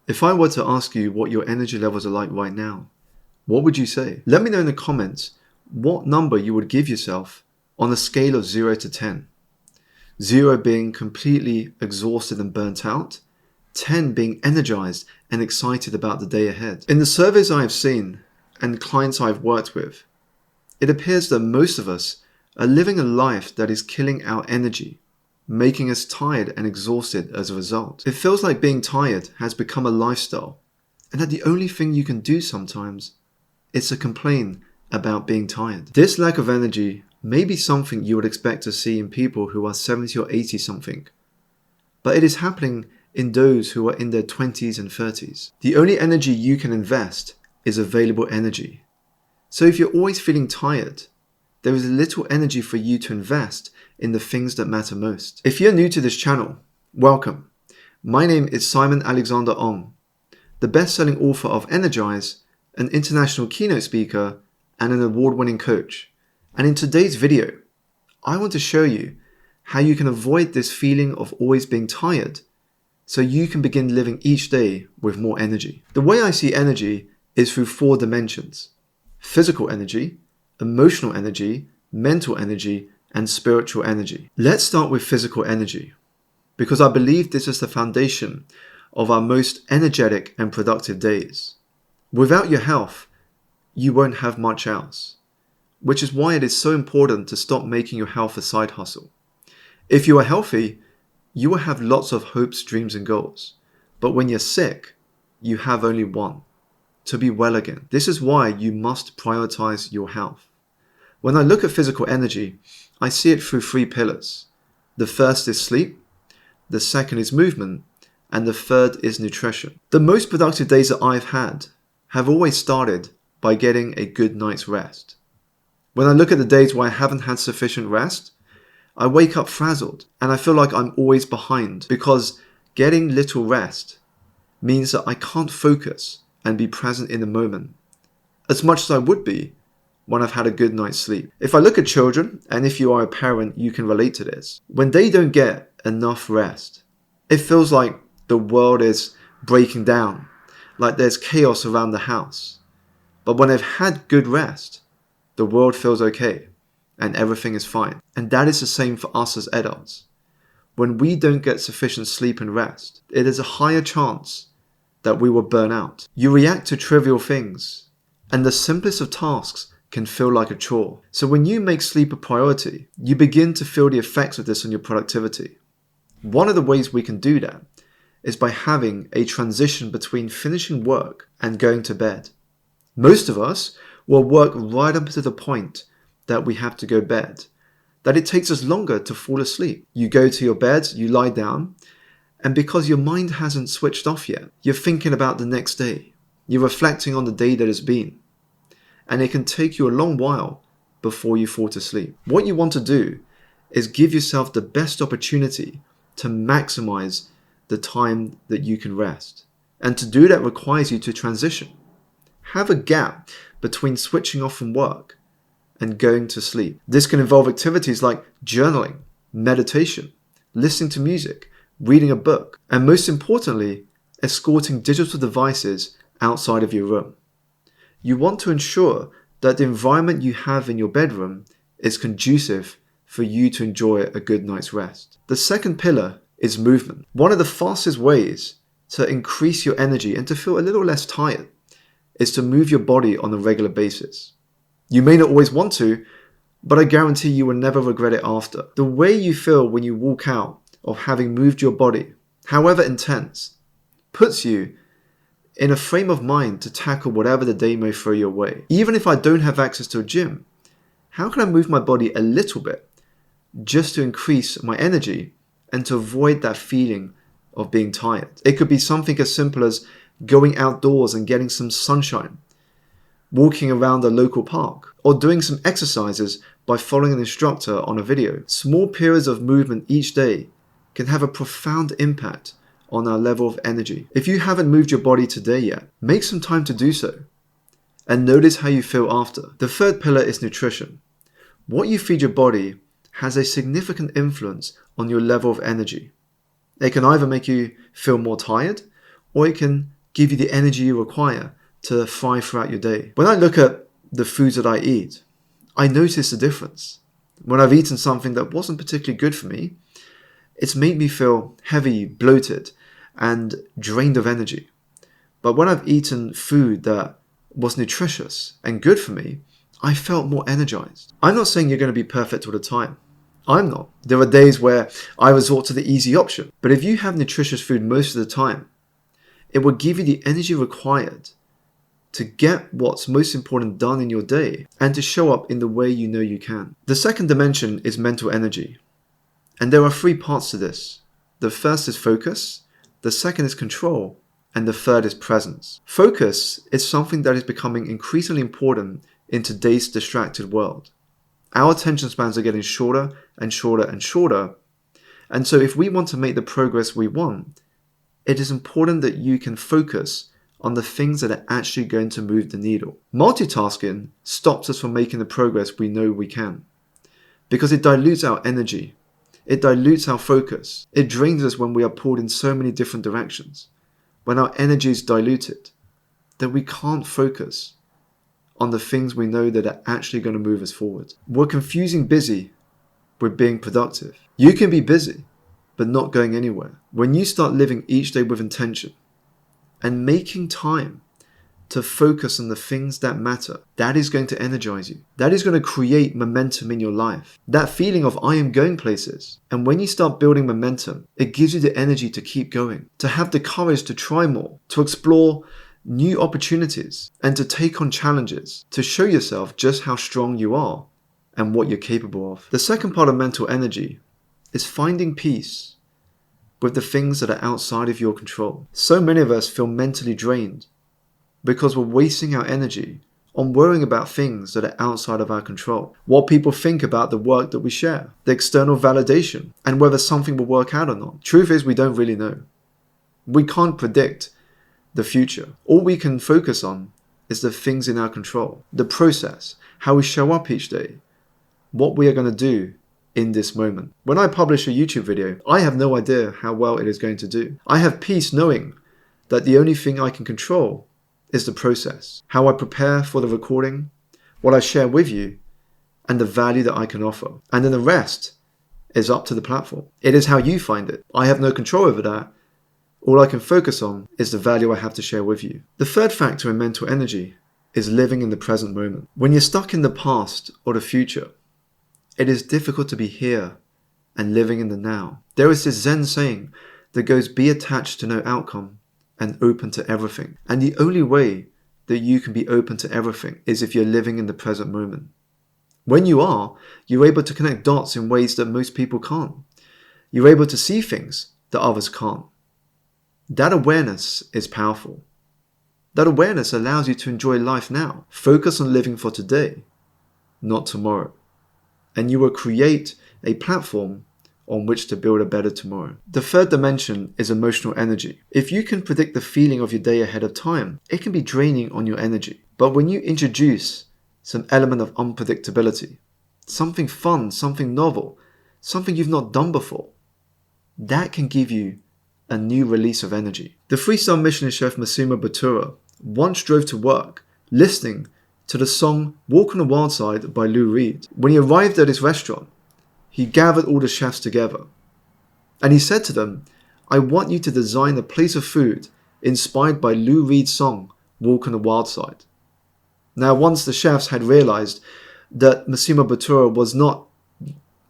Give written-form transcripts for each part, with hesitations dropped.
If I were to ask you what your energy levels are like right now, what would you say? Let me know in the comments what number you would give yourself on a scale of 0 to 10. 0 being completely exhausted and burnt out, 10 being energized and excited about the day ahead. In the surveys I have seen and clients I've worked with, it appears that most of us are living a life that is killing our energy, making us tired and exhausted as a result. It feels like being tired has become a lifestyle, and that the only thing you can do sometimes is to complain about being tired. This lack of energy may be something you would expect to see in people who are 70 or 80 something, but it is happening in those who are in their 20s and 30s. The only energy you can invest is available energy. So if you're always feeling tired, there is little energy for you to invest in the things that matter most. If you're new to this channel, welcome. My name is Simon Alexander Ong, the best-selling author of Energize, an international keynote speaker, and an award-winning coach. And in today's video, I want to show you how you can avoid this feeling of always being tired so you can begin living each day with more energy. The way I see energy is through 4 dimensions: physical energy, emotional energy, mental energy, and spiritual energy. Let's start with physical energy, because I believe this is the foundation of our most energetic and productive days. Without your health, you won't have much else, which is why it is so important to stop making your health a side hustle. If you are healthy, you will have lots of hopes, dreams, and goals. But when you're sick, you have only one: to be well again. This is why you must prioritize your health. When I look at physical energy, I see it through 3 pillars. The first is sleep, the second is movement, and the third is nutrition. The most productive days that I've had have always started by getting a good night's rest. When I look at the days where I haven't had sufficient rest, I wake up frazzled and I feel like I'm always behind, because getting little rest means that I can't focus and be present in the moment as much as I would be when I've had a good night's sleep. If I look at children, and if you are a parent, you can relate to this, when they don't get enough rest, it feels like the world is breaking down, like there's chaos around the house. But when they've had good rest, the world feels okay and everything is fine. And that is the same for us as adults. When we don't get sufficient sleep and rest, it is a higher chance that we will burn out. You react to trivial things, and the simplest of tasks can feel like a chore. So when you make sleep a priority, you begin to feel the effects of this on your productivity. One of the ways we can do that is by having a transition between finishing work and going to bed. Most of us will work right up to the point that we have to go to bed, that it takes us longer to fall asleep. You go to your bed, you lie down, and because your mind hasn't switched off yet, you're thinking about the next day. You're reflecting on the day that has been. And it can take you a long while before you fall to sleep. What you want to do is give yourself the best opportunity to maximize the time that you can rest. And to do that requires you to transition. Have a gap between switching off from work and going to sleep. This can involve activities like journaling, meditation, listening to music, reading a book, and most importantly, escorting digital devices outside of your room. You want to ensure that the environment you have in your bedroom is conducive for you to enjoy a good night's rest. The second pillar is movement. One of the fastest ways to increase your energy and to feel a little less tired is to move your body on a regular basis. You may not always want to, but I guarantee you will never regret it after. The way you feel when you walk out of having moved your body, however intense, puts you in a frame of mind to tackle whatever the day may throw your way. Even if I don't have access to a gym, how can I move my body a little bit just to increase my energy and to avoid that feeling of being tired? It could be something as simple as going outdoors and getting some sunshine, walking around a local park, or doing some exercises by following an instructor on a video. Small periods of movement each day can have a profound impact on our level of energy. If you haven't moved your body today yet, make some time to do so and notice how you feel after. The third pillar is nutrition. What you feed your body has a significant influence on your level of energy. It can either make you feel more tired, or it can give you the energy you require to thrive throughout your day. When I look at the foods that I eat, I notice the difference. When I've eaten something that wasn't particularly good for me, it's made me feel heavy, bloated, and drained of energy. But when I've eaten food that was nutritious and good for me, I felt more energized. I'm not saying you're going to be perfect all the time. I'm not. There are days where I resort to the easy option. But if you have nutritious food most of the time, it will give you the energy required to get what's most important done in your day and to show up in the way you know you can. The second dimension is mental energy. And there are 3 parts to this. The first is focus, the second is control, and the third is presence. Focus is something that is becoming increasingly important in today's distracted world. Our attention spans are getting shorter and shorter and shorter. And so if we want to make the progress we want, it is important that you can focus on the things that are actually going to move the needle. Multitasking stops us from making the progress we know we can because it dilutes our energy. It dilutes our focus. It drains us when we are pulled in so many different directions. When our energy is diluted, then we can't focus on the things we know that are actually going to move us forward. We're confusing busy with being productive. You can be busy, but not going anywhere. When you start living each day with intention and making time to focus on the things that matter, that is going to energize you. That is going to create momentum in your life. That feeling of I am going places. And when you start building momentum, it gives you the energy to keep going, to have the courage to try more, to explore new opportunities, and to take on challenges, to show yourself just how strong you are and what you're capable of. The second part of mental energy is finding peace with the things that are outside of your control. So many of us feel mentally drained because we're wasting our energy on worrying about things that are outside of our control. What people think about the work that we share, the external validation, and whether something will work out or not. Truth is, we don't really know. We can't predict the future. All we can focus on is the things in our control, the process, how we show up each day, what we are going to do in this moment. When I publish a YouTube video, I have no idea how well it is going to do. I have peace knowing that the only thing I can control is the process, how I prepare for the recording, what I share with you, and the value that I can offer. And then the rest is up to the platform. It is how you find it. I have no control over that. All I can focus on is the value I have to share with you. The third factor in mental energy is living in the present moment. When you're stuck in the past or the future, it is difficult to be here and living in the now. There is this Zen saying that goes, be attached to no outcome and open to everything. And the only way that you can be open to everything is if you're living in the present moment. When you are, you're able to connect dots in ways that most people can't. You're able to see things that others can't. That awareness is powerful. That awareness allows you to enjoy life now. Focus on living for today, not tomorrow. And you will create a platform on which to build a better tomorrow. The third dimension is emotional energy. If you can predict the feeling of your day ahead of time, it can be draining on your energy. But when you introduce some element of unpredictability, something fun, something novel, something you've not done before, that can give you a new release of energy. The 3-star Michelin chef Massimo Bottura once drove to work listening to the song Walk on the Wild Side by Lou Reed. When he arrived at his restaurant, he gathered all the chefs together and he said to them, I want you to design a place of food inspired by Lou Reed's song Walk on the Wild Side. Now, once the chefs had realized that Massimo Bottura was not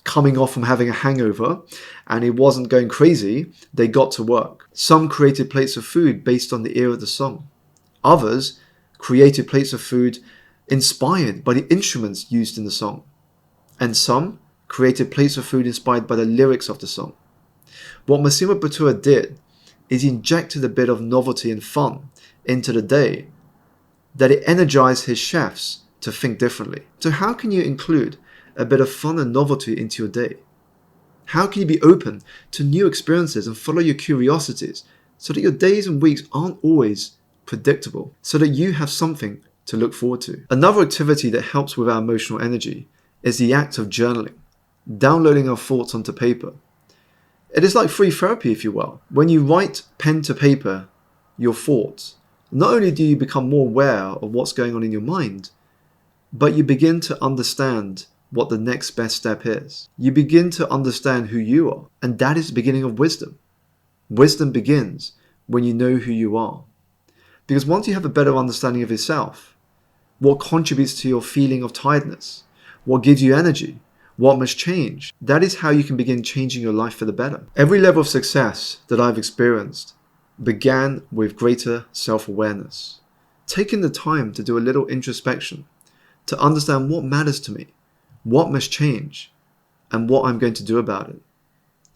coming off from having a hangover and he wasn't going crazy, they got to work. Some created plates of food based on the era of the song. Others created plates of food inspired by the instruments used in the song. And some created plates of food inspired by the lyrics of the song. What Massimo Bottura did is he injected a bit of novelty and fun into the day that it energized his chefs to think differently. So how can you include a bit of fun and novelty into your day? How can you be open to new experiences and follow your curiosities so that your days and weeks aren't always predictable, so that you have something to look forward to? Another activity that helps with our emotional energy is the act of journaling, downloading our thoughts onto paper. It is like free therapy, if you will. When you write pen to paper your thoughts, not only do you become more aware of what's going on in your mind, but you begin to understand what the next best step is. You begin to understand who you are, and that is the beginning of wisdom. Wisdom begins when you know who you are. Because once you have a better understanding of yourself, what contributes to your feeling of tiredness, what gives you energy, what must change, that is how you can begin changing your life for the better. Every level of success that I've experienced began with greater self-awareness. Taking the time to do a little introspection, to understand what matters to me, what must change, and what I'm going to do about it.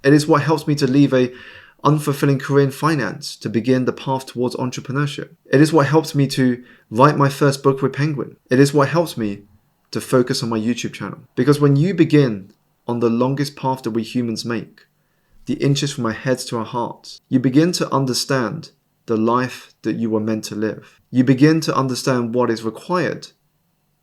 It is what helps me to leave a unfulfilling career in finance to begin the path towards entrepreneurship. It is what helps me to write my first book with Penguin. It is what helps me to focus on my YouTube channel. Because when you begin on the longest path that we humans make, the inches from our heads to our hearts, you begin to understand the life that you were meant to live. You begin to understand what is required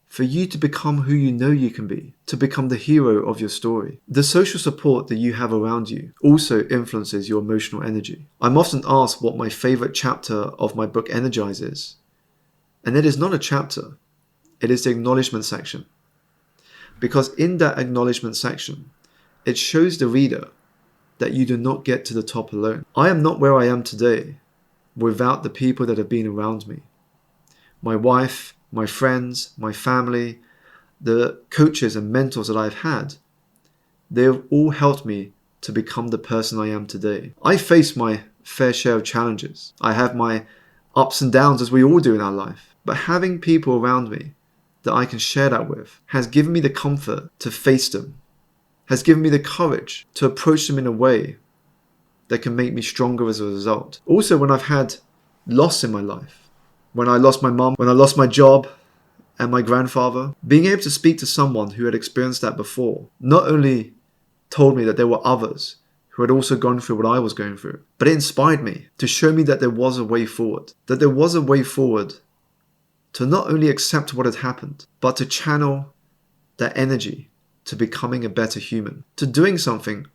for you to become who you know you can be, to become the hero of your story. The social support that you have around you also influences your emotional energy. I'm often asked what my favorite chapter of my book Energize is, and it is not a chapter, it is the acknowledgement section. Because in that acknowledgement section, it shows the reader that you do not get to the top alone. I am not where I am today without the people that have been around me. My wife, my friends, my family, the coaches and mentors that I've had, they have all helped me to become the person I am today. I face my fair share of challenges. I have my ups and downs as we all do in our life. But having people around me that I can share that with has given me the comfort to face them, has given me the courage to approach them in a way that can make me stronger as a result. Also, when I've had loss in my life, when I lost my mom, when I lost my job and my grandfather, being able to speak to someone who had experienced that before not only told me that there were others who had also gone through what I was going through, but it inspired me to show me that there was a way forward, that there was a way forward to not only accept what had happened, but to channel that energy to becoming a better human, to doing something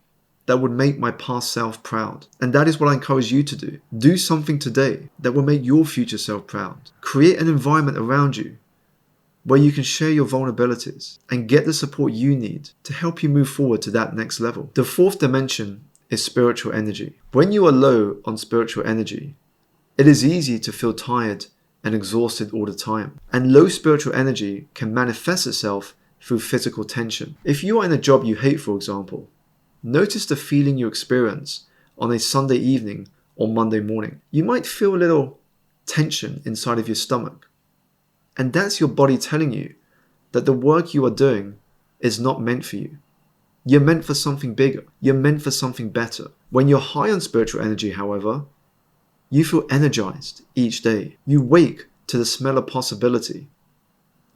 that would make my past self proud. And that is what I encourage you to do. Do something today that will make your future self proud. Create an environment around you where you can share your vulnerabilities and get the support you need to help you move forward to that next level. The fourth dimension is spiritual energy. When you are low on spiritual energy, it is easy to feel tired and exhausted all the time. And low spiritual energy can manifest itself through physical tension. If you are in a job you hate, for example, notice the feeling you experience on a Sunday evening or Monday morning. You might feel a little tension inside of your stomach. And that's your body telling you that the work you are doing is not meant for you. You're meant for something bigger. You're meant for something better. When you're high on spiritual energy, however, you feel energized each day. You wake to the smell of possibility.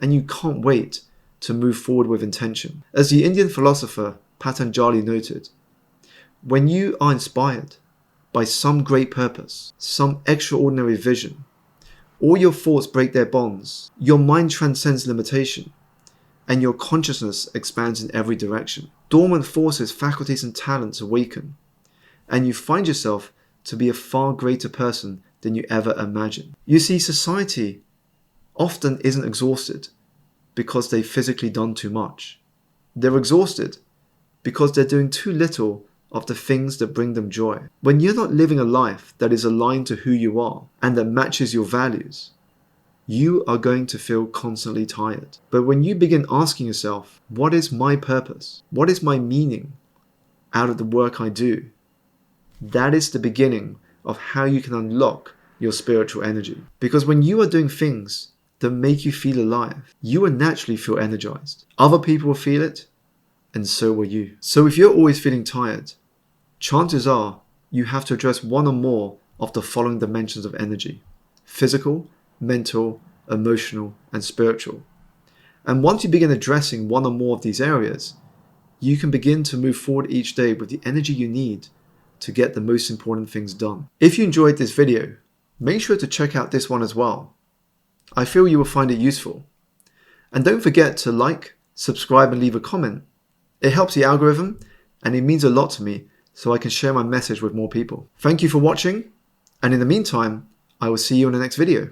And you can't wait to move forward with intention. As the Indian philosopher Patanjali noted, when you are inspired by some great purpose, some extraordinary vision, all your thoughts break their bonds, your mind transcends limitation, and your consciousness expands in every direction. Dormant forces, faculties, and talents awaken, and you find yourself to be a far greater person than you ever imagined. You see, society often isn't exhausted because they've physically done too much. They're exhausted because they're doing too little of the things that bring them joy. When you're not living a life that is aligned to who you are and that matches your values, you are going to feel constantly tired. But when you begin asking yourself, what is my purpose? What is my meaning out of the work I do? That is the beginning of how you can unlock your spiritual energy. Because when you are doing things that make you feel alive, you will naturally feel energized. Other people will feel it, and so will you. So if you're always feeling tired, chances are you have to address one or more of the following dimensions of energy: physical, mental, emotional, and spiritual. And once you begin addressing one or more of these areas, you can begin to move forward each day with the energy you need to get the most important things done. If you enjoyed this video, make sure to check out this one as well. I feel you will find it useful. And don't forget to like, subscribe, and leave a comment. It helps the algorithm, and it means a lot to me so I can share my message with more people. Thank you for watching, and in the meantime, I will see you in the next video.